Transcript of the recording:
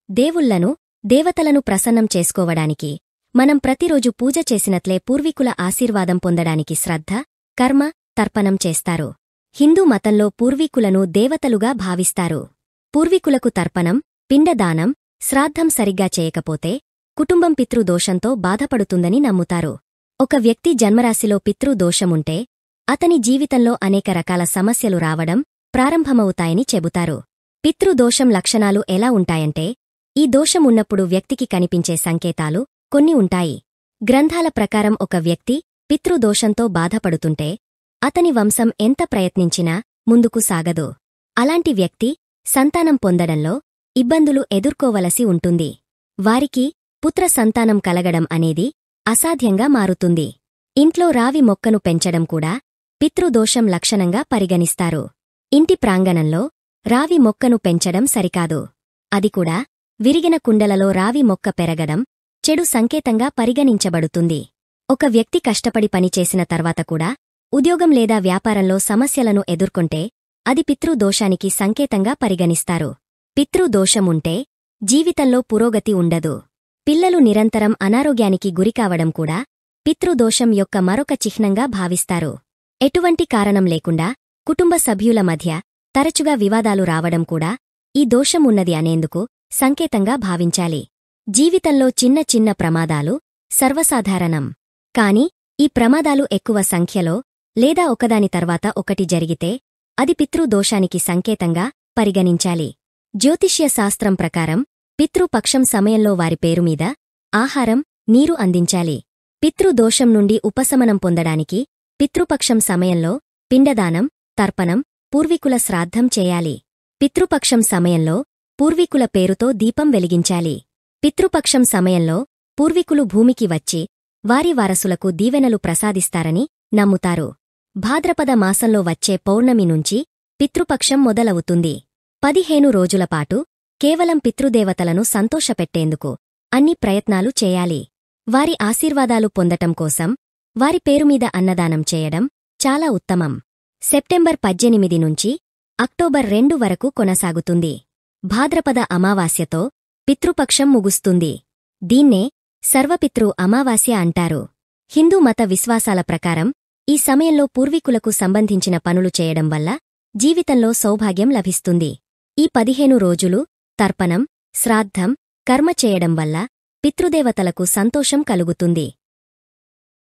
దేవుళ్లను, దేవతలను ప్రసన్నం చేసుకోవడానికి మనం ప్రతిరోజు పూజ చేసినట్లే పూర్వీకుల ఆశీర్వాదం పొందడానికి శ్రద్ధ, కర్మ, తర్పణం చేస్తారు. హిందూ మతంలో పూర్వీకులను దేవతలుగా భావిస్తారు. పూర్వీకులకు తర్పణం, పిండదానం, శ్రాద్ధం సరిగ్గా చేయకపోతే కుటుంబం పితృదోషంతో బాధపడుతుందని నమ్ముతారు. ఒక వ్యక్తి జన్మరాశిలో పితృదోషముంటే అతని జీవితంలో అనేక రకాల సమస్యలు రావడం ప్రారంభమవుతాయని చెబుతారు. పితృదోషం లక్షణాలు ఎలా ఉంటాయంటే, ఈ దోషం ఉన్నప్పుడు వ్యక్తికి కనిపించే సంకేతాలు కొన్ని ఉంటాయి. గ్రంథాల ప్రకారం ఒక వ్యక్తి పితృదోషంతో బాధపడుతుంటే అతని వంశం ఎంత ప్రయత్నించినా ముందుకు సాగదు. అలాంటి వ్యక్తి సంతానం పొందడంలో ఇబ్బందులు ఎదుర్కోవలసి ఉంటుంది. వారికి పుత్ర సంతానం కలగడం అనేది అసాధ్యంగా మారుతుంది. ఇంట్లో రావి మొక్కను పెంచడం కూడా పితృదోషం లక్షణంగా పరిగణిస్తారు. ఇంటి ప్రాంగణంలో రావి మొక్కను పెంచడం సరికాదు. అది కూడా విరిగిన కుండలలో రావి మొక్క పెరగడం చెడు సంకేతంగా పరిగణించబడుతుంది. ఒక వ్యక్తి కష్టపడి పనిచేసిన తర్వాత కూడా ఉద్యోగం లేదా వ్యాపారంలో సమస్యలను ఎదుర్కొంటే అది పితృదోషానికి సంకేతంగా పరిగణిస్తారు. పితృదోషముంటే జీవితంలో పురోగతి ఉండదు. పిల్లలు నిరంతరం అనారోగ్యానికి గురికావడం కూడా పితృదోషం యొక్క మరొక చిహ్నంగా భావిస్తారు. ఎటువంటి కారణం లేకుండా కుటుంబ సభ్యుల మధ్య తరచుగా వివాదాలు రావడం కూడా ఈ దోషం ఉన్నది అనేందుకు సంకేతంగా భావించాలి. జీవితంలో చిన్న చిన్న ప్రమాదాలు సర్వసాధారణం. కాని ఈ ప్రమాదాలు ఎక్కువ సంఖ్యలో లేదా ఒకదాని తర్వాత ఒకటి జరిగితే అది పితృదోషానికి సంకేతంగా పరిగణించాలి. జ్యోతిష్య శాస్త్రం ప్రకారం పితృపక్షం సమయంలో వారి పేరుమీద ఆహారం, నీరు అందించాలి. పితృదోషం నుండి ఉపశమనం పొందడానికి పితృపక్షం సమయంలో పిండదానం, తర్పణం, పూర్వీకుల శ్రాద్ధం చేయాలి. పితృపక్షం సమయంలో పూర్వీకుల పేరుతో దీపం వెలిగించాలి. పితృపక్షం సమయంలో పూర్వీకులు భూమికి వచ్చి వారి వారసులకు దీవెనలు ప్రసాదిస్తారని నమ్ముతారు. భాద్రపద మాసంలో వచ్చే పౌర్ణమి నుంచి పితృపక్షం మొదలవుతుంది. 15 రోజులపాటు కేవలం పితృదేవతలను సంతోషపెట్టేందుకు అన్ని ప్రయత్నాలు చేయాలి. వారి ఆశీర్వాదాలు పొందటం కోసం వారి పేరుమీద అన్నదానం చేయడం చాలా ఉత్తమం. సెప్టెంబర్ 18 నుంచి అక్టోబర్ 2 వరకు కొనసాగుతుంది. భాద్రపద అమావాస్యతో పితృపక్షం ముగుస్తుంది. దీన్నే సర్వపితృ అమావాస్య అంటారు. హిందూ మత విశ్వాసాల ప్రకారం ఈ సమయంలో పూర్వీకులకు సంబంధించిన పనులు చేయడం వల్ల జీవితంలో సౌభాగ్యం లభిస్తుంది. ఈ 15 రోజులు తర్పణం, శ్రాద్ధం, కర్మ చేయడం వల్ల పితృదేవతలకు సంతోషం కలుగుతుంది.